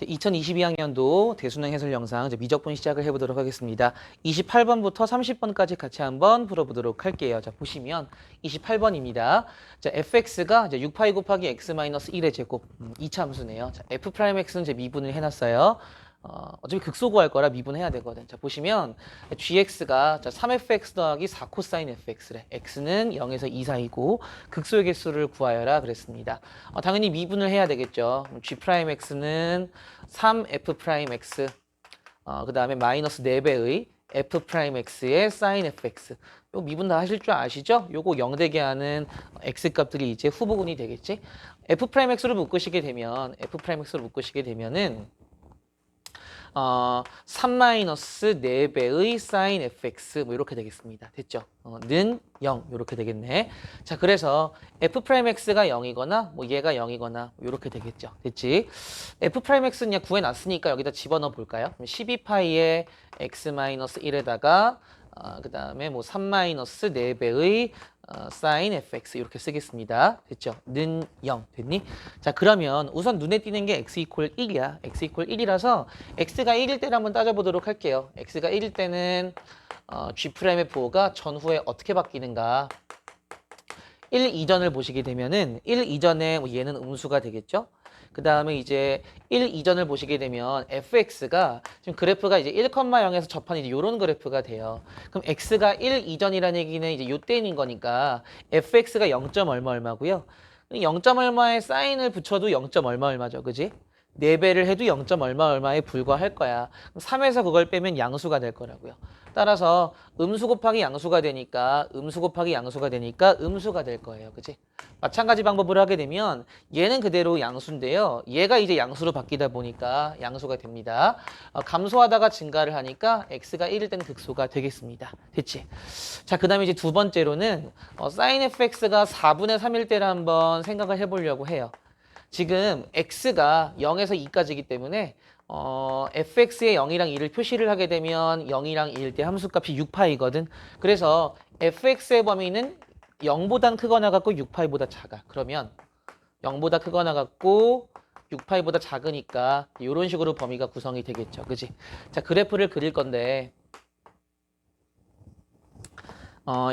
2022학년도 대수능 해설 영상 미적분 시작을 해보도록 하겠습니다. 28번부터 30번까지 같이 한번 풀어보도록 할게요. 자, 보시면 28번입니다. 자, fx가 6파이 곱하기 x-1의 제곱 2차함수네요. 자, f'x는 제 미분을 해놨어요. 어차피 극소 구할 거라 미분해야 되거든. 자, 보시면 gx가 3fx 더하기 4코사인 fx래. x는 0에서 2 사이고 극소의 개수를 구하여라 그랬습니다. 당연히 미분을 해야 되겠죠. g'x는 3f'x 그 다음에 마이너스 4배의 f'x의 sin fx. 요 미분 다 하실 줄 아시죠? 요거 0 되게 하는 x값들이 이제 후보군이 되겠지. f'x로 묶으시게 되면은 3-4배의 sin fx 뭐 이렇게 되겠습니다. 됐죠? 는 0 이렇게 되겠네. 자, 그래서 f'x가 0이거나 뭐 얘가 0이거나 뭐 이렇게 되겠죠. 됐지? f'x는 그냥 구해놨으니까 여기다 집어넣어 볼까요? 12파이의 x-1에다가 그 다음에 뭐 3-4배의 sin fx 이렇게 쓰겠습니다. 됐죠? 는 0 됐니? 자, 그러면 우선 눈에 띄는 게 x 이퀄 1이야. x 이퀄 1이라서 x가 1일 때를 한번 따져보도록 할게요. x가 1일 때는 g'의 부호가 전후에 어떻게 바뀌는가? 1 이전을 보시게 되면은 1 이전에 뭐 얘는 음수가 되겠죠? 그 다음에 이제 1 이전을 보시게 되면 fx가 지금 그래프가 이제 1,0에서 접한 이제 요런 그래프가 돼요. 그럼 x가 1 이전이라는 얘기는 이제 요때인 거니까 fx가 0. 얼마고요? 0. 얼마에 사인을 붙여도 0. 얼마죠. 그지? 4배를 해도 0. 얼마에 불과할 거야. 그럼 3에서 그걸 빼면 양수가 될 거라고요. 따라서 음수 곱하기 양수가 되니까 음수가 될 거예요. 그치? 마찬가지 방법으로 하게 되면 얘는 그대로 양수인데요. 얘가 이제 양수로 바뀌다 보니까 양수가 됩니다. 감소하다가 증가를 하니까 x가 1일 때는 극소가 되겠습니다. 됐지? 자, 그 다음에 이제 두 번째로는 sin fx가 4분의 3일 때를 한번 생각을 해보려고 해요. 지금 x가 0에서 2까지이기 때문에 fx의 0이랑 2를 표시를 하게 되면 0이랑 2일 때 함수값이 6파이거든. 그래서 fx의 범위는 0보단 크거나 같고 6파이보다 작아. 그러면 0보다 크거나 같고 6파이보다 작으니까 이런 식으로 범위가 구성이 되겠죠. 그지? 자, 그래프를 그릴 건데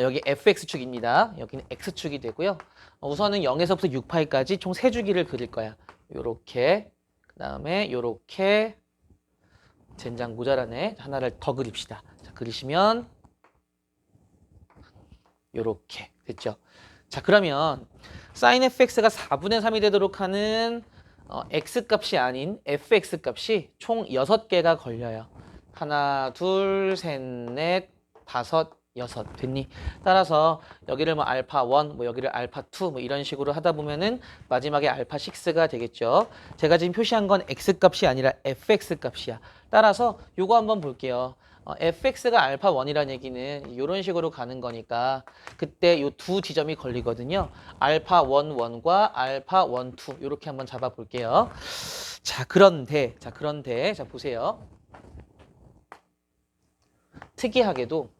여기 fx축입니다. 여기는 x축이 되고요. 우선은 0에서부터 6파이까지 총 3주기를 그릴 거야. 요렇게, 그 다음에 요렇게, 젠장 모자라네. 하나를 더 그립시다. 자, 그리시면 요렇게 됐죠. 자, 그러면 sin fx가 4분의 3이 되도록 하는 x값이 아닌 fx값이 총 6개가 걸려요. 하나, 둘, 셋, 넷, 다섯, 6 됐니? 따라서 여기를 뭐 알파 1, 뭐 여기를 알파 2, 뭐 이런 식으로 하다 보면은 마지막에 알파 6가 되겠죠. 제가 지금 표시한 건 x값이 아니라 fx값이야. 따라서 요거 한번 볼게요. fx가 알파 1이라는 얘기는 이런 식으로 가는 거니까 그때 요 두 지점이 걸리거든요. 알파 1, 1과 알파 1, 2 이렇게 한번 잡아 볼게요. 자, 그런데 자, 보세요. 특이하게도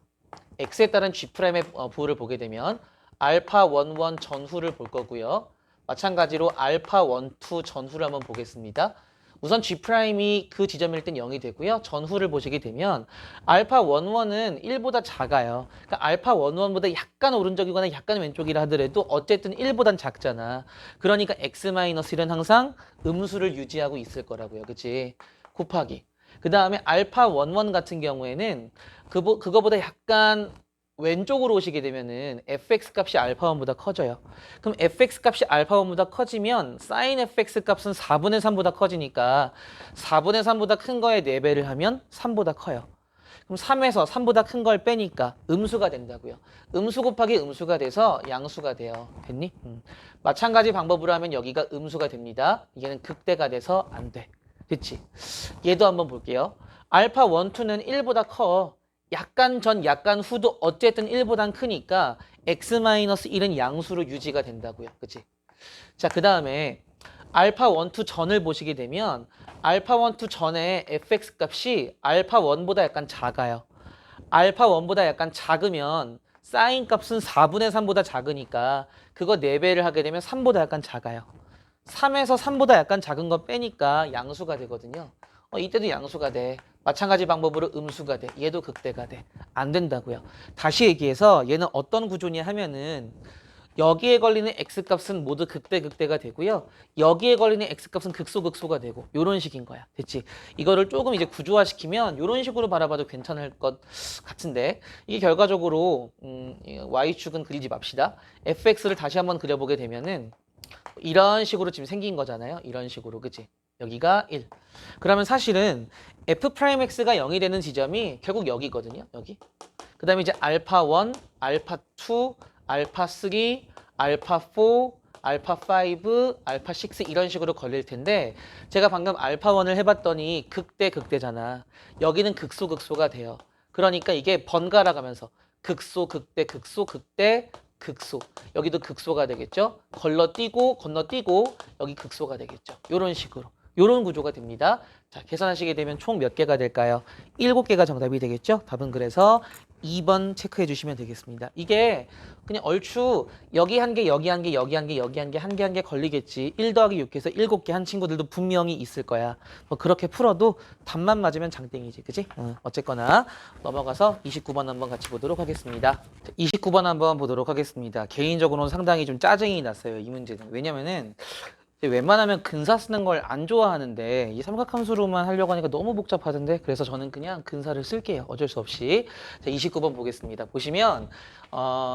x에 따른 g'의 부호를 보게 되면 알파 1, 1 전후를 볼 거고요. 마찬가지로 알파 1, 2 전후를 한번 보겠습니다. 우선 g'이 그 지점일 땐 0이 되고요. 전후를 보시게 되면 알파 1, 1은 1보다 작아요. 그러니까 알파 1, 1보다 약간 오른쪽이거나 약간 왼쪽이라 하더라도 어쨌든 1보단 작잖아. 그러니까 x-1은 항상 음수를 유지하고 있을 거라고요. 그치? 곱하기. 그 다음에 알파 1, 1 같은 경우에는 그거보다 약간 왼쪽으로 오시게 되면은 fx 값이 알파 1보다 커져요. 그럼 fx 값이 알파 1보다 커지면 sin fx 값은 4분의 3보다 커지니까 4분의 3보다 큰 거에 4배를 하면 3보다 커요. 그럼 3에서 3보다 큰 걸 빼니까 음수가 된다고요. 음수 곱하기 음수가 돼서 양수가 돼요. 됐니? 마찬가지 방법으로 하면 여기가 음수가 됩니다. 얘는 극대가 돼서 안 돼. 됐지? 얘도 한번 볼게요. 알파 1, 2는 1보다 커. 약간 전, 약간 후도 어쨌든 1보단 크니까 x-1은 양수로 유지가 된다고요. 그치? 자, 그 다음에 알파 1, 2 전을 보시게 되면 알파 1, 2 전에 fx 값이 알파 1보다 약간 작아요. 알파 1보다 약간 작으면 사인 값은 4분의 3보다 작으니까 그거 4배를 하게 되면 3보다 약간 작아요. 3에서 3보다 약간 작은 거 빼니까 양수가 되거든요. 이때도 양수가 돼. 마찬가지 방법으로 음수가 돼. 얘도 극대가 돼. 안 된다고요. 다시 얘기해서 얘는 어떤 구조냐 하면은 여기에 걸리는 x값은 모두 극대가 되고요. 여기에 걸리는 x값은 극소가 되고 요런 식인 거야. 됐지? 이거를 조금 이제 구조화시키면 요런 식으로 바라봐도 괜찮을 것 같은데 이게 결과적으로 y축은 그리지 맙시다. fx를 다시 한번 그려보게 되면은 이런 식으로 지금 생긴 거잖아요. 이런 식으로. 그치? 여기가 1. 그러면 사실은 f'x가 0이 되는 지점이 결국 여기거든요. 여기. 그 다음에 이제 알파1, 알파2, 알파3, 알파4, 알파5, 알파6 이런 식으로 걸릴 텐데 제가 방금 알파1을 해봤더니 극대잖아. 여기는 극소가 돼요. 그러니까 이게 번갈아 가면서 극소, 극대, 극소, 극대, 극소. 여기도 극소가 되겠죠. 건너뛰고 여기 극소가 되겠죠. 이런 식으로. 이런 구조가 됩니다. 자, 계산하시게 되면 총 몇 개가 될까요? 7개가 정답이 되겠죠? 답은 그래서 2번 체크해 주시면 되겠습니다. 이게 그냥 얼추 여기 한 개, 여기 한 개, 여기 한 개, 여기 한 개, 한 개 한 개 걸리겠지. 1 더하기 6해서 7개 한 친구들도 분명히 있을 거야. 뭐 그렇게 풀어도 답만 맞으면 장땡이지. 그지? 어쨌거나 넘어가서 29번 한번 같이 보도록 하겠습니다. 29번 한번 보도록 하겠습니다. 개인적으로는 상당히 좀 짜증이 났어요. 이 문제는. 왜냐면은 웬만하면 근사 쓰는 걸 안 좋아하는데 이 삼각함수로만 하려고 하니까 너무 복잡하던데 그래서 저는 그냥 근사를 쓸게요. 어쩔 수 없이. 자, 29번 보겠습니다. 보시면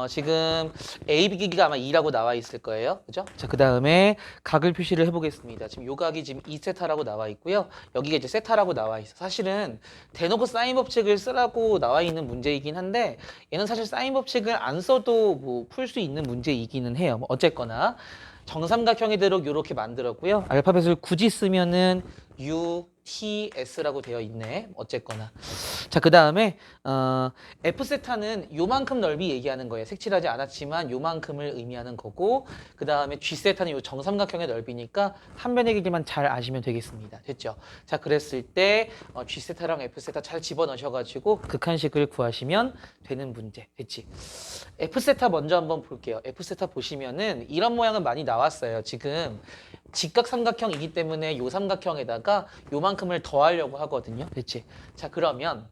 지금 AB 기기가 아마 2라고 나와 있을 거예요. 그죠? 자, 그 다음에 각을 표시를 해보겠습니다. 지금 요 각이 지금 2세타라고 나와 있고요. 여기가 이제 세타라고 나와 있어. 사실은 대놓고 사인 법칙을 쓰라고 나와 있는 문제이긴 한데 얘는 사실 사인 법칙을 안 써도 뭐 풀 수 있는 문제이기는 해요. 뭐 어쨌거나 정삼각형이 되도록 이렇게 만들었고요. 알파벳을 굳이 쓰면은 U, T, S라고 되어 있네. 어쨌거나. 자, 그 다음에 F세타는 요만큼 넓이 얘기하는 거예요. 색칠하지 않았지만 요만큼을 의미하는 거고 그 다음에 G세타는 요 정삼각형의 넓이니까 한 변의 길이만 잘 아시면 되겠습니다. 됐죠? 자, 그랬을 때 G세타랑 F세타 잘 집어넣으셔가지고 극한식을 구하시면 되는 문제. 됐지? F세타 먼저 한번 볼게요. F세타 보시면은 이런 모양은 많이 나왔어요. 지금 직각 삼각형이기 때문에 요 삼각형에다가 요만큼을 더하려고 하거든요. 됐지? 자, 그러면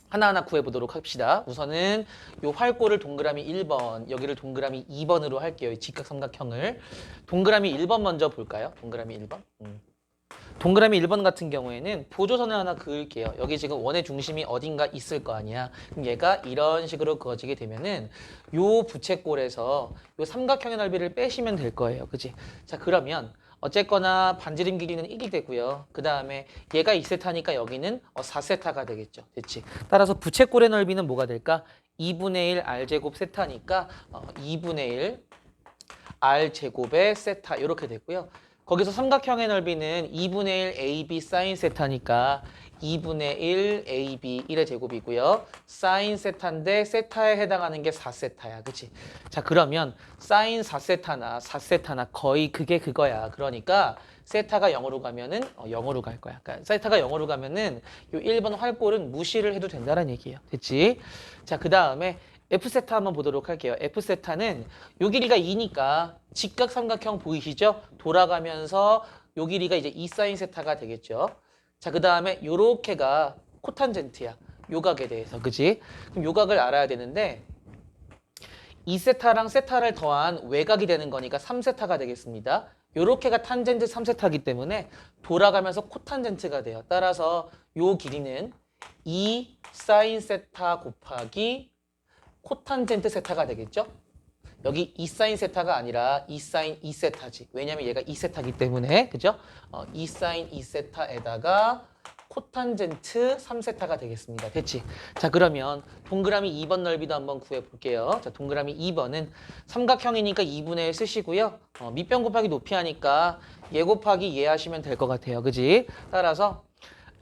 하나하나 구해보도록 합시다. 우선은 요 활골을 동그라미 1번, 여기를 동그라미 2번으로 할게요. 이 직각 삼각형을. 동그라미 1번 먼저 볼까요? 동그라미 1번. 동그라미 1번 같은 경우에는 보조선을 하나 그을게요. 여기 지금 원의 중심이 어딘가 있을 거 아니야. 그럼 얘가 이런 식으로 그어지게 되면은 요 부채꼴에서 요 삼각형의 넓이를 빼시면 될 거예요. 그치? 자, 그러면 어쨌거나 반지름 길이는 1이 되고요. 그 다음에 얘가 2세타니까 여기는 4세타가 되겠죠. 됐지? 따라서 부채꼴의 넓이는 뭐가 될까? 2분의 1 r제곱 세타니까 2분의 1 r제곱의 세타 이렇게 됐고요. 거기서 삼각형의 넓이는 2분의 1 AB 사인 세타니까 2분의 1 AB 1의 제곱이고요. 사인 세타인데 세타에 해당하는 게 4세타야. 그치? 자, 그러면 사인 4세타나 거의 그게 그거야. 그러니까 세타가 0으로 가면은 0으로 갈 거야. 그러니까 세타가 0으로 가면은 요 1번 활골은 무시를 해도 된다는 얘기예요. 됐지? 자, 그 다음에 F세타 한번 보도록 할게요. F세타는 요 길이가 2니까 직각 삼각형 보이시죠? 돌아가면서 요 길이가 이제 2사인 세타가 되겠죠. 자, 그 다음에 요렇게가 코탄젠트야. 요 각에 대해서. 그치? 그럼 요 각을 알아야 되는데 2세타랑 세타를 더한 외곽이 되는 거니까 3세타가 되겠습니다. 요렇게가 탄젠트 3세타이기 때문에 돌아가면서 코탄젠트가 돼요. 따라서 요 길이는 2 사인 세타 곱하기 코탄젠트 세타가 되겠죠? 여기 2사인 세타가 아니라 2사인 2세타지. 왜냐면 얘가 2세타이기 때문에. 그죠? 2사인 2세타에다가 코탄젠트 3세타가 되겠습니다. 됐지? 자, 그러면 동그라미 2번 넓이도 한번 구해볼게요. 자, 동그라미 2번은 삼각형이니까 2분의 1 쓰시고요. 밑변 곱하기 높이 하니까 얘 곱하기 얘 하시면 될 것 같아요. 그지? 따라서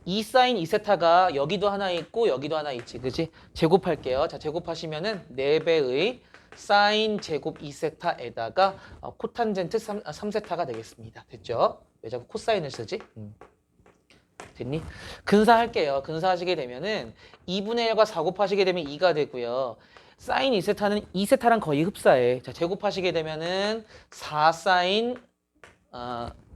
2사인 2세타가 여기도 하나 있고 여기도 하나 있지. 그지? 제곱할게요. 자, 제곱하시면은 4배의 사인 제곱 2세타에다가 코탄젠트 3세타가 되겠습니다. 됐죠? 왜 자꾸 코사인을 쓰지? 됐니? 근사할게요. 근사하시게 되면은 2분의 1과 4 곱하시게 되면 2가 되고요. 사인 2세타는 2세타랑 거의 흡사해. 자, 제곱하시게 되면은 4사인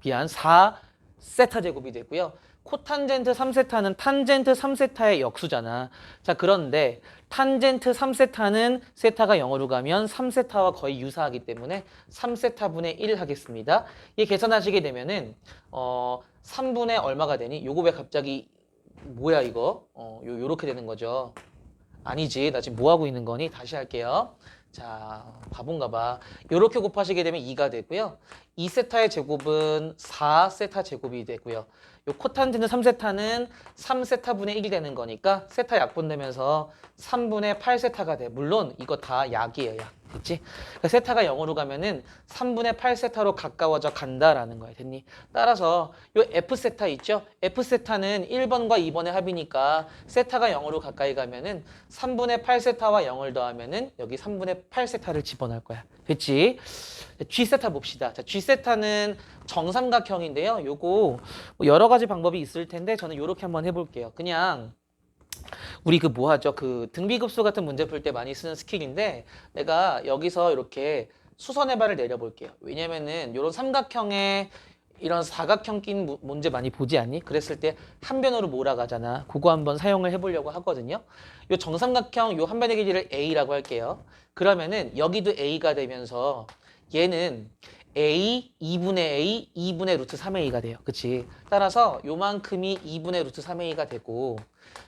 미안 4세타 제곱이 되고요. 코탄젠트 3세타는 탄젠트 3세타의 역수잖아. 자, 그런데 탄젠트 3세타는 세타가 0으로 가면 3세타와 거의 유사하기 때문에 3세타분의 1 하겠습니다. 이 계산하시게 되면은 3분의 얼마가 되니? 요거 왜 갑자기 뭐야 이거? 요렇게 되는 거죠. 아니지. 나 지금 뭐 하고 있는 거니? 다시 할게요. 자, 바본가 봐. 요렇게 곱하시게 되면 2가 되고요. 2세타의 제곱은 4세타 제곱이 되고요. 요 코탄젠트 3세타는 3세타분의 1이 되는 거니까 세타 약분되면서 3분의 8세타가 돼. 물론 이거 다 약이에요, 약. 됐지? 그러니까 세타가 0으로 가면은 3분의 8세타로 가까워져 간다라는 거야. 됐니? 따라서 요 F세타 있죠? F세타는 1번과 2번의 합이니까 세타가 0으로 가까이 가면은 3분의 8세타와 0을 더하면은 여기 3분의 8세타를 집어넣을 거야. 됐지? G세타 봅시다. 자, G세타는 정삼각형인데요. 요거 뭐 여러 가지 방법이 있을 텐데 저는 요렇게 한번 해볼게요. 그냥 우리 그 뭐 하죠? 그 등비급수 같은 문제 풀 때 많이 쓰는 스킬인데 내가 여기서 이렇게 수선의 발을 내려볼게요. 왜냐면은 이런 삼각형에 이런 사각형 낀 문제 많이 보지 않니? 그랬을 때 한 변으로 몰아가잖아. 그거 한번 사용을 해보려고 하거든요. 요 정삼각형 요 한 변의 길이를 A라고 할게요. 그러면은 여기도 A가 되면서 얘는 A, 2분의 A, 2분의 루트 3A가 돼요. 그치? 따라서 요만큼이 2분의 루트 3A가 되고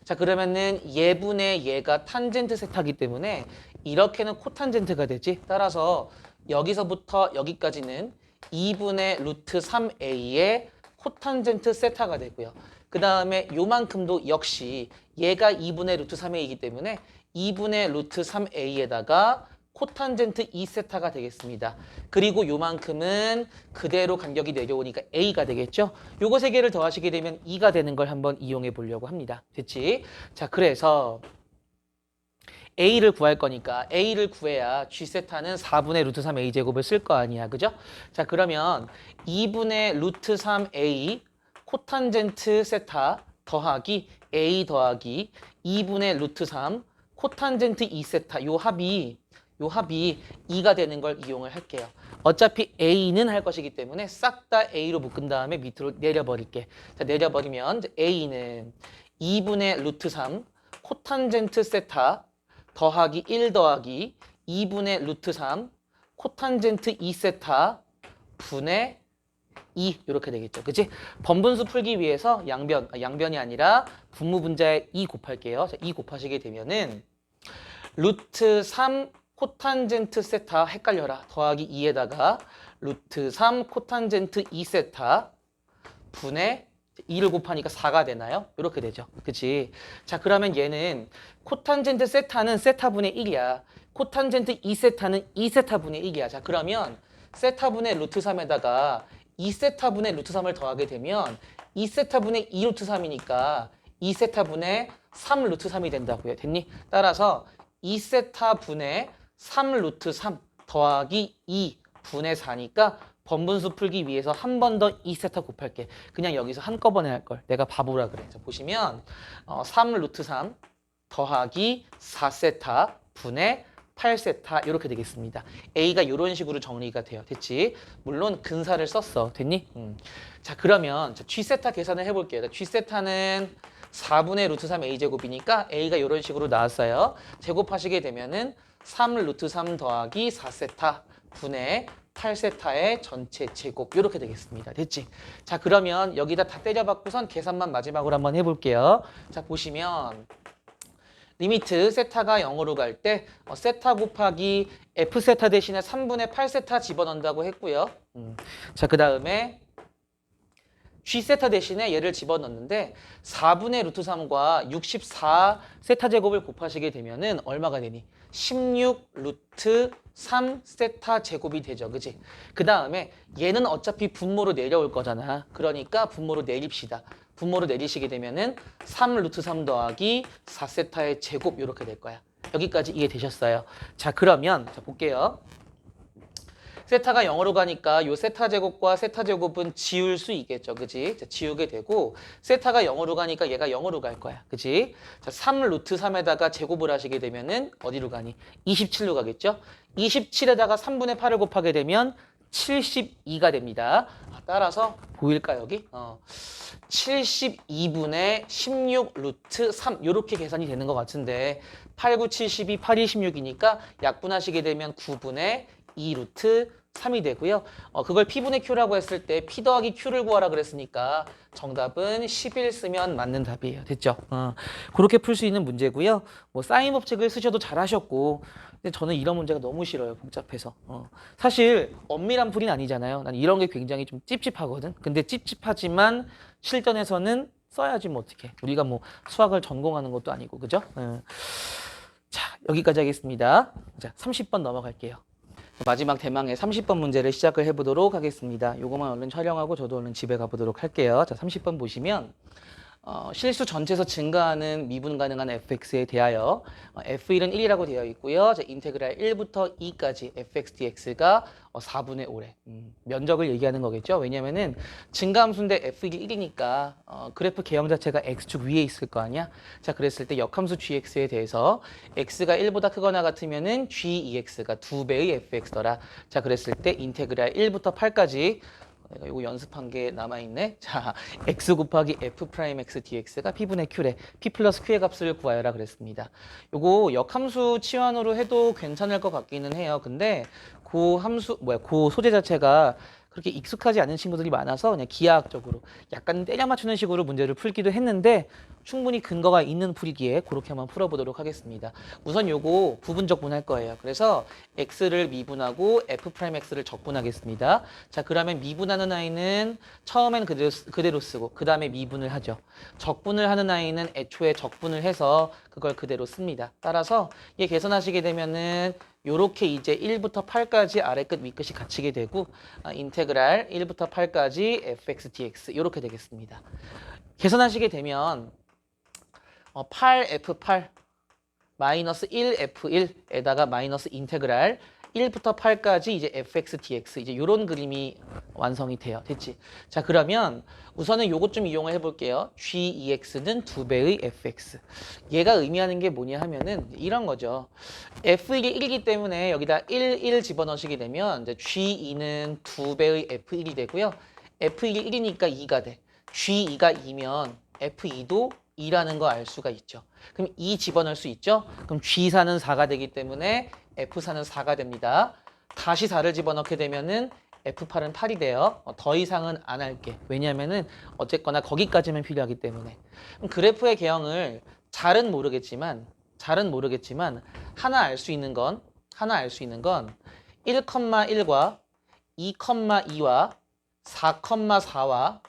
자 그러면은 얘분의 얘가 탄젠트 세타기 때문에 이렇게는 코탄젠트가 되지. 따라서 여기서부터 여기까지는 2분의 루트 3A의 코탄젠트 세타가 되고요. 그 다음에 요만큼도 역시 얘가 2분의 루트 3A이기 때문에 2분의 루트 3A에다가 코탄젠트 2세타가 되겠습니다. 그리고 요만큼은 그대로 간격이 내려오니까 A가 되겠죠? 요거 세 개를 더하시게 되면 2가 되는 걸 한번 이용해 보려고 합니다. 됐지? 자, 그래서 A를 구할 거니까 A를 구해야 G세타는 4분의 루트 3A 제곱을 쓸 거 아니야. 그죠? 자, 그러면 2분의 루트 3A 코탄젠트 세타 더하기 A 더하기 2분의 루트 3 코탄젠트 2세타 요 합이 2가 되는 걸 이용을 할게요. 어차피 A는 할 것이기 때문에 싹 다 A로 묶은 다음에 밑으로 내려버릴게. 자, 내려버리면 A는 2분의 루트 3 코탄젠트 세타 더하기 1 더하기 2분의 루트 3 코탄젠트 2세타 분의 2 이렇게 되겠죠. 그치? 번분수 풀기 위해서 양변이 아니라 분모분자에 2 곱할게요. 자, 2 곱하시게 되면은 루트 3 코탄젠트 세타 헷갈려라. 더하기 2에다가 루트 3 코탄젠트 2세타 분의 2를 곱하니까 4가 되나요? 이렇게 되죠. 그치? 자, 그러면 얘는 코탄젠트 세타는 세타분의 1이야. 코탄젠트 2세타는 2세타분의 1이야. 자, 그러면 세타분의 루트 3에다가 2세타분의 루트 3을 더하게 되면 2세타분의 2 루트 3이니까 2세타분의 3 루트 3이 된다고요. 됐니? 따라서 2세타분의 3 루트 3 더하기 2 분의 4니까 번분수 풀기 위해서 한 번 더 2세타 곱할게. 그냥 여기서 한꺼번에 할 걸. 내가 바보라 그래. 자, 보시면 3 루트 3 더하기 4세타 분의 8세타 이렇게 되겠습니다. A가 이런 식으로 정리가 돼요. 됐지? 물론 근사를 썼어. 됐니? 자, 그러면 G세타 계산을 해볼게요. G세타는 4분의 루트 3 A제곱이니까 A가 이런 식으로 나왔어요. 제곱하시게 되면은 3 루트 3 더하기 4세타 분의 8세타의 전체 제곱 이렇게 되겠습니다. 됐지? 자, 그러면 여기다 다 때려박고선 계산만 마지막으로 한번 해볼게요. 자, 보시면 리미트 세타가 0으로 갈 때 세타 곱하기 F세타 대신에 3분의 8세타 집어넣는다고 했고요. 자, 그 다음에 G세타 대신에 얘를 집어넣는데 4분의 루트 3과 64세타 제곱을 곱하시게 되면은 얼마가 되니? 16 루트 3세타 제곱이 되죠. 그치? 그 다음에 얘는 어차피 분모로 내려올 거잖아. 그러니까 분모로 내립시다. 분모로 내리시게 되면은 3 루트 3 더하기 4세타의 제곱 이렇게 될 거야. 여기까지 이해되셨어요? 자, 그러면 자 볼게요. 세타가 0으로 가니까 요 세타 제곱과 세타 제곱은 지울 수 있겠죠. 그치? 자, 지우게 되고 세타가 0으로 가니까 얘가 0으로 갈 거야. 그치? 자, 3 루트 3에다가 제곱을 하시게 되면은 어디로 가니? 27로 가겠죠? 27에다가 3분의 8을 곱하게 되면 72가 됩니다. 따라서 보일까 여기? 72분의 16 루트 3 이렇게 계산이 되는 것 같은데 8, 9, 72, 8, 2, 16이니까 약분하시게 되면 9분의 2 루트 3이 되고요. 그걸 P분의 Q라고 했을 때 P 더하기 Q를 구하라 그랬으니까 정답은 11 쓰면 맞는 답이에요. 됐죠? 그렇게 풀 수 있는 문제고요. 뭐 사인 법칙을 쓰셔도 잘하셨고 근데 저는 이런 문제가 너무 싫어요. 복잡해서. 사실 엄밀한 풀이는 아니잖아요. 난 이런 게 굉장히 좀 찝찝하거든. 근데 찝찝하지만 실전에서는 써야지 뭐 어떡해. 우리가 뭐 수학을 전공하는 것도 아니고 그죠? 자, 여기까지 하겠습니다. 자, 30번 넘어갈게요. 마지막 대망의 30번 문제를 시작을 해보도록 하겠습니다. 요거만 얼른 촬영하고 저도 얼른 집에 가보도록 할게요. 자, 30번 보시면 실수 전체에서 증가하는 미분 가능한 fx에 대하여 f1은 1이라고 되어 있고요. 자, 인테그랄 1부터 2까지 fx dx가 4분의 5래. 면적을 얘기하는 거겠죠. 왜냐면은 증가함수인데 f1이 1이니까 그래프 개형 자체가 x축 위에 있을 거 아니야. 자, 그랬을 때 역함수 gx에 대해서 x가 1보다 크거나 같으면은 g2x가 2배의 fx더라. 자, 그랬을 때 인테그랄 1부터 8까지 내가 이거 연습한 게 남아있네. 자, x 곱하기 f 프라임 x dx가 p분의 q래. p 플러스 q의 값을 구하여라 그랬습니다. 요거 역함수 치환으로 해도 괜찮을 것 같기는 해요. 근데 그 소재 자체가 그렇게 익숙하지 않은 친구들이 많아서 그냥 기하학적으로 약간 때려 맞추는 식으로 문제를 풀기도 했는데 충분히 근거가 있는 풀이기에 그렇게 한번 풀어보도록 하겠습니다. 우선 요거 부분적분 할 거예요. 그래서 x를 미분하고 f'x를 적분하겠습니다. 자, 그러면 미분하는 아이는 처음엔 그대로 쓰고 그 다음에 미분을 하죠. 적분을 하는 아이는 애초에 적분을 해서 그걸 그대로 씁니다. 따라서 얘 계산하시게 되면은 요렇게 이제 1부터 8까지 아래 끝 위 끝이 갇히게 되고 인테그랄 1부터 8까지 fx dx 요렇게 되겠습니다. 계산하시게 되면 8f8 마이너스 1f1에다가 마이너스 인테그랄 1부터 8까지 이제 fx dx 이제 요런 그림이 완성이 돼요. 됐지? 자, 그러면 우선은 요것 좀 이용을 해볼게요. g2x는 2배의 fx. 얘가 의미하는 게 뭐냐 하면은 이런 거죠. f1이 1이기 때문에 여기다 1 집어넣으시게 되면 이제 g2는 2배의 f1이 되고요. f1이 1이니까 2가 돼. g2가 2면 f2도 2라는 거 알 수가 있죠. 그럼 2 집어넣을 수 있죠? 그럼 G4는 4가 되기 때문에 F4는 4가 됩니다. 다시 4를 집어넣게 되면은 F8은 8이 돼요. 더 이상은 안 할게. 왜냐면은 어쨌거나 거기까지만 필요하기 때문에. 그럼 그래프의 개형을 잘은 모르겠지만 하나 알 수 있는 건 1,1과 2,2와 4,4와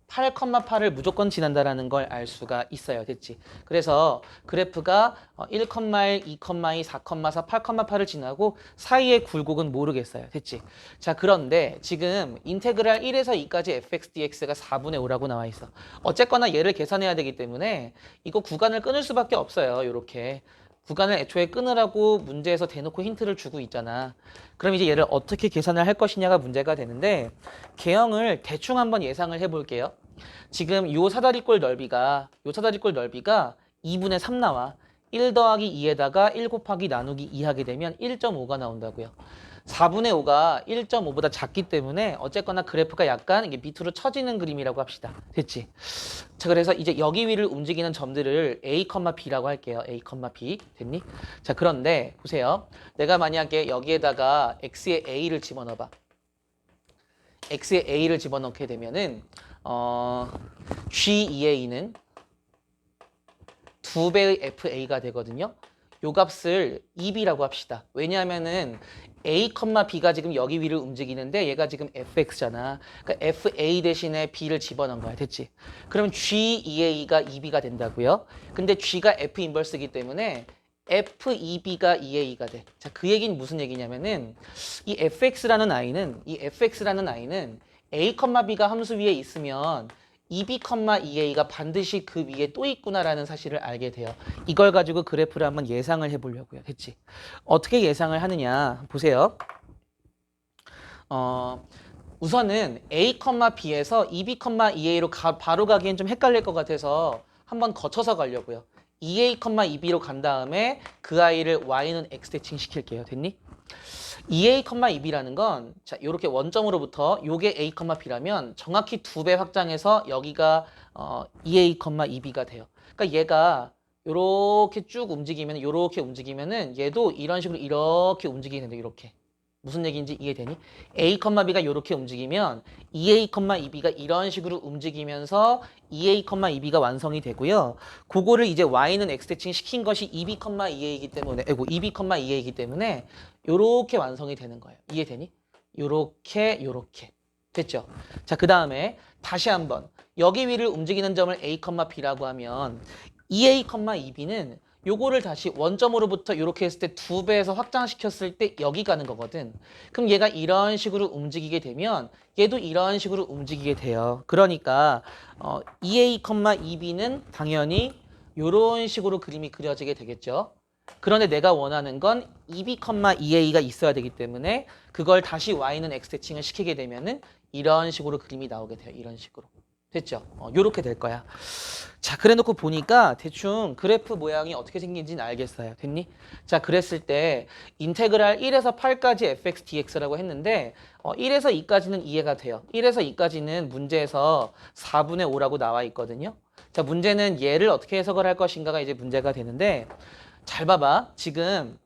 8,8을 무조건 지난다라는 걸 알 수가 있어요. 됐지? 그래서 그래프가 1,1, 2,2, 4,4, 8,8을 지나고 사이의 굴곡은 모르겠어요. 됐지? 자, 그런데 지금 인테그랄 1에서 2까지 fx dx가 4분의 5라고 나와 있어. 어쨌거나 얘를 계산해야 되기 때문에 이거 구간을 끊을 수밖에 없어요. 요렇게. 구간을 애초에 끊으라고 문제에서 대놓고 힌트를 주고 있잖아. 그럼 이제 얘를 어떻게 계산을 할 것이냐가 문제가 되는데 개형을 대충 한번 예상을 해볼게요. 지금 요 사다리꼴 넓이가 2분의 3 나와. 1 더하기 2에다가 1 곱하기 나누기 2 하게 되면 1.5가 나온다고요. 4분의 5가 1.5보다 작기 때문에 어쨌거나 그래프가 약간 이게 밑으로 처지는 그림이라고 합시다. 됐지? 자, 그래서 이제 여기 위를 움직이는 점들을 A, B라고 할게요. A, B. 됐니? 자, 그런데 보세요. 내가 만약에 여기에다가 X의 A를 집어넣어봐. X의 A를 집어넣게 되면은 G2A는 2배의 FA가 되거든요. 요 값을 2B라고 합시다. 왜냐하면은 A, B가 지금 여기 위를 움직이는데 얘가 지금 fx잖아. 그러니까 FA 대신에 B를 집어넣은 거야. 됐지? 그럼 G2A가 2B가 된다고요. 근데 G가 F 인버스이기 때문에 F2B가 2A가 돼. 자, 그 얘기는 무슨 얘기냐면은 이 fx라는 아이는 A, B가 함수 위에 있으면 2B, 2A가 반드시 그 위에 또 있구나라는 사실을 알게 돼요. 이걸 가지고 그래프를 한번 예상을 해보려고요. 됐지? 어떻게 예상을 하느냐 보세요. 우선은 A, B에서 2B, 2A로 바로 가기엔 좀 헷갈릴 것 같아서 한번 거쳐서 가려고요. 2A, 2B로 간 다음에 그 아이를 Y는 X 대칭 시킬게요. 됐니? 2a, 2b라는 건 자, 요렇게 원점으로부터 요게 a, b라면 정확히 2배 확장해서 여기가 2a, 2b가 돼요. 그러니까 얘가 요렇게 쭉 움직이면 요렇게 움직이면은 얘도 이런 식으로 이렇게 움직이게 된다. 이렇게. 무슨 얘기인지 이해되니? a, b가 요렇게 움직이면 2a, 2b가 이런 식으로 움직이면서 2a, 2b가 완성이 되고요. 그거를 이제 y는 x 대칭 시킨 것이 2b, 2a이기 때문에 2b, 2a이기 때문에 요렇게 완성이 되는 거예요. 이해되니? 요렇게 요렇게. 됐죠? 자, 그다음에 다시 한번 여기 위를 움직이는 점을 a, b라고 하면 2a, 2b는 요거를 다시 원점으로부터 이렇게 했을 때 2배에서 확장시켰을 때 여기 가는 거거든. 그럼 얘가 이런 식으로 움직이게 되면 얘도 이런 식으로 움직이게 돼요. 그러니까 2a, 2b는 당연히 이런 식으로 그림이 그려지게 되겠죠. 그런데 내가 원하는 건 2b, 2a가 있어야 되기 때문에 그걸 다시 y는 x 대칭을 시키게 되면은 이런 식으로 그림이 나오게 돼요. 이런 식으로. 됐죠? 요렇게 될 거야. 자, 그래 놓고 보니까 대충 그래프 모양이 어떻게 생긴지는 알겠어요. 됐니? 자, 그랬을 때 인테그랄 1에서 8까지 fx dx라고 했는데 1에서 2까지는 이해가 돼요. 1에서 2까지는 문제에서 4분의 5라고 나와 있거든요. 자, 문제는 얘를 어떻게 해석을 할 것인가가 이제 문제가 되는데 잘 봐봐. 지금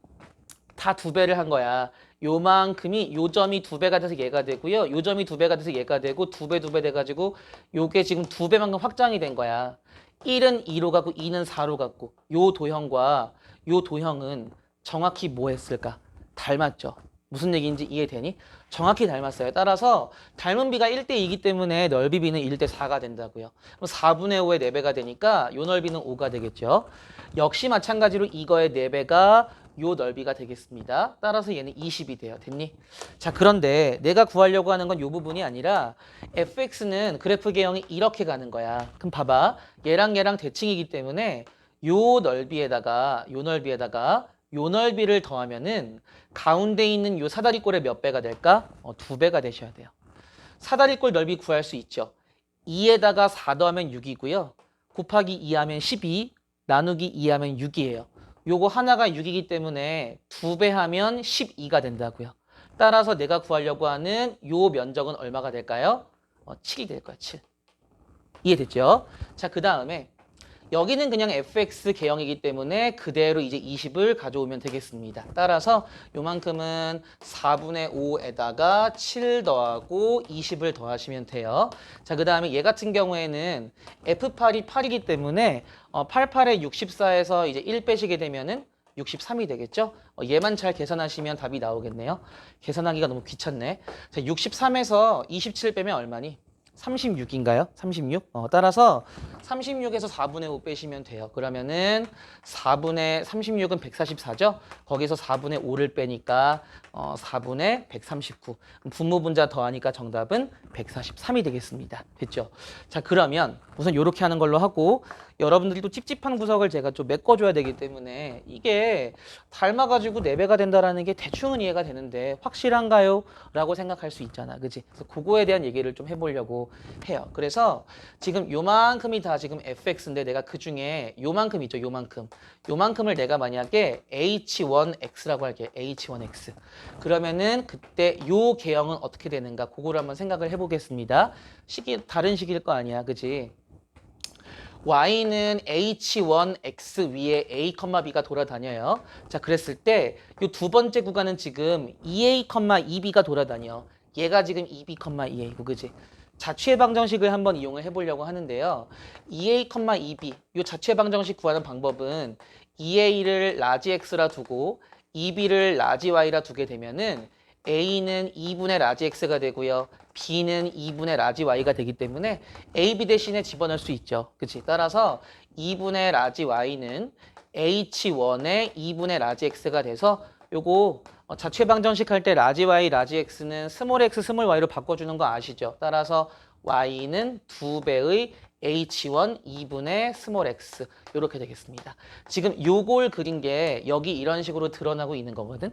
다 2배를 한 거야. 요만큼이 요 점이 2배가 돼서 얘가 되고요. 요 점이 2배가 돼서 얘가 되고 2배 2배 돼가지고 요게 지금 2배만큼 확장이 된 거야. 1은 2로 가고 2는 4로 갔고 요 도형과 요 도형은 정확히 뭐 했을까? 닮았죠. 무슨 얘기인지 이해되니? 정확히 닮았어요. 따라서 닮은 비가 1대2이기 때문에 넓이 비는 1대4가 된다고요. 그럼 4분의 5의 4배가 되니까 요 넓이는 5가 되겠죠. 역시 마찬가지로 이거의 4배가 요 넓이가 되겠습니다. 따라서 얘는 20이 돼요. 됐니? 자, 그런데 내가 구하려고 하는 건 요 부분이 아니라 fx는 그래프 개형이 이렇게 가는 거야. 그럼 봐봐. 얘랑 얘랑 대칭이기 때문에 요 넓이에다가 요 넓이를 더하면은 가운데 있는 요 사다리꼴의 몇 배가 될까? 2배가 되셔야 돼요. 사다리꼴 넓이 구할 수 있죠. 2에다가 4 더하면 6이고요. 곱하기 2 하면 12, 나누기 2 하면 6이에요. 요거 하나가 6이기 때문에 2배 하면 12가 된다고요. 따라서 내가 구하려고 하는 요 면적은 얼마가 될까요? 7이 될 거야, 7. 이해됐죠? 자, 그 다음에 여기는 그냥 fx 개형이기 때문에 그대로 이제 20을 가져오면 되겠습니다. 따라서 요만큼은 4분의 5에다가 7 더하고 20을 더하시면 돼요. 자, 그 다음에 얘 같은 경우에는 f8이 8이기 때문에 88에 64에서 이제 1 빼시게 되면은 63이 되겠죠? 얘만 잘 계산하시면 답이 나오겠네요. 계산하기가 너무 귀찮네. 자, 63에서 27 빼면 얼마니? 36인가요? 36? 따라서 36에서 4분의 5 빼시면 돼요. 그러면은 36은 144죠? 거기서 4분의 5를 빼니까 4분의 139. 분모분자 더하니까 정답은 143이 되겠습니다. 됐죠? 자, 그러면 우선 이렇게 하는 걸로 하고 여러분들이 또 찝찝한 구석을 제가 좀 메꿔줘야 되기 때문에 이게 닮아가지고 4배가 된다라는 게 대충은 이해가 되는데 확실한가요? 라고 생각할 수 있잖아. 그치? 그래서 그거에 대한 얘기를 좀 해보려고 해요. 그래서 지금 요만큼이 다 지금 fx인데 내가 그 중에 요만큼 있죠. 요만큼을 내가 만약에 h1x라고 할게요. h1x. 그러면은 그때 요 개형은 어떻게 되는가? 그거를 한번 생각을 해보겠습니다. 다른 식일 거 아니야. 그치? y는 h1x 위에 a, b가 돌아다녀요. 자, 그랬을 때 이 두 번째 구간은 지금 2a, 2b가 돌아다녀. 얘가 지금 2b, 2a고, 그지? 자취의 방정식을 한번 이용을 해보려고 하는데요. 2a, 2b 이 자취의 방정식 구하는 방법은 2a를 라지 x라 두고 2b를 라지 y라 두게 되면은 a는 2분의 라지 x가 되고요. b는 2분의 라지 y가 되기 때문에 a, b 대신에 집어넣을 수 있죠. 그치? 따라서 2분의 라지 y는 h1의 2분의 라지 x가 돼서 요거 자취 방정식 할 때 라지 y, 라지 x는 스몰 x, 스몰 y로 바꿔주는 거 아시죠? 따라서 y는 2배의 h1 2분의 스몰 x 이렇게 되겠습니다. 지금 요걸 그린 게 여기 이런 식으로 드러나고 있는 거거든.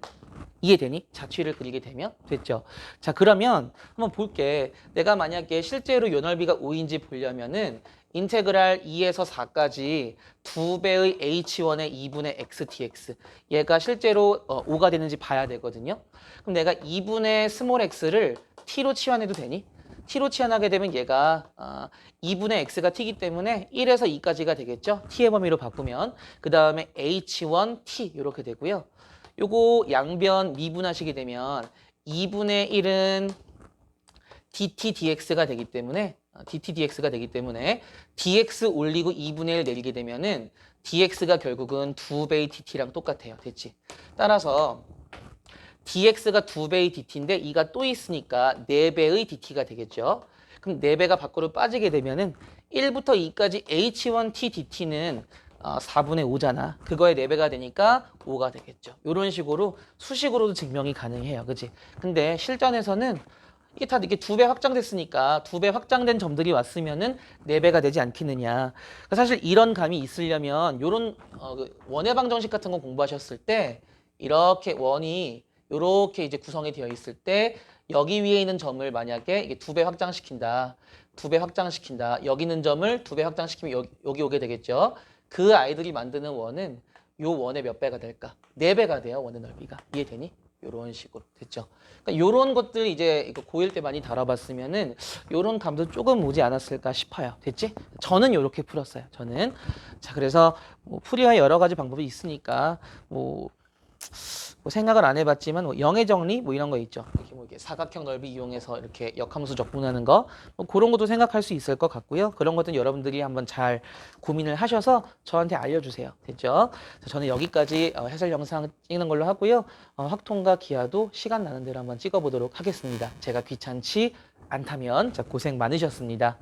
이해되니? 자취를 그리게 되면 됐죠. 자, 그러면 한번 볼게. 내가 만약에 실제로 요 넓이가 5인지 보려면은 인테그랄 2에서 4까지 2배의 h1의 2분의 x dx 얘가 실제로 5가 되는지 봐야 되거든요. 그럼 내가 2분의 스몰 x를 t로 치환해도 되니? t로 치환하게 되면 얘가 2분의 x가 t이기 때문에 1에서 2까지가 되겠죠. t의 범위로 바꾸면 그 다음에 h1t 이렇게 되고요. 요거 양변 미분하시게 되면 2분의 1은 dt dx가 되기 때문에 dx 올리고 2분의 1 내리게 되면은 dx가 결국은 2배의 dt랑 똑같아요. 됐지? 따라서 dx가 2배의 dt인데 2가 또 있으니까 4배의 dt가 되겠죠. 그럼 4배가 밖으로 빠지게 되면은 1부터 2까지 h1t dt는 4분의 5잖아. 그거에 4배가 되니까 5가 되겠죠. 이런 식으로 수식으로도 증명이 가능해요. 그치? 근데 실전에서는 이게 다 이렇게 2배 확장됐으니까 2배 확장된 점들이 왔으면은 4배가 되지 않겠느냐. 그러니까 사실 이런 감이 있으려면 요런 원의 방정식 같은 거 공부하셨을 때 이렇게 원이 요렇게 이제 구성이 되어 있을 때 여기 위에 있는 점을 만약에 이게 2배 확장시킨다. 2배 확장시킨다. 여기 있는 점을 2배 확장시키면 여기 오게 되겠죠. 그 아이들이 만드는 원은 요 원의 몇 배가 될까? 4배가 돼요. 원의 넓이가. 이해되니? 요런 식으로 됐죠. 그러니까 요런 것들 이제 이거 고1 때 많이 다뤄봤으면은 요런 감도 조금 오지 않았을까 싶어요. 됐지? 저는 요렇게 풀었어요. 저는. 자, 그래서 뭐 풀이와 여러 가지 방법이 있으니까 뭐 생각을 안 해봤지만 뭐 영의 정리 뭐 이런 거 있죠. 이렇게 뭐 이렇게 사각형 넓이 이용해서 이렇게 역함수 적분하는 거 뭐 그런 것도 생각할 수 있을 것 같고요. 그런 것들은 여러분들이 한번 잘 고민을 하셔서 저한테 알려주세요. 됐죠? 저는 여기까지 해설 영상 찍는 걸로 하고요. 확통과 기하도 시간 나는 대로 한번 찍어보도록 하겠습니다. 제가 귀찮지 않다면 자, 고생 많으셨습니다.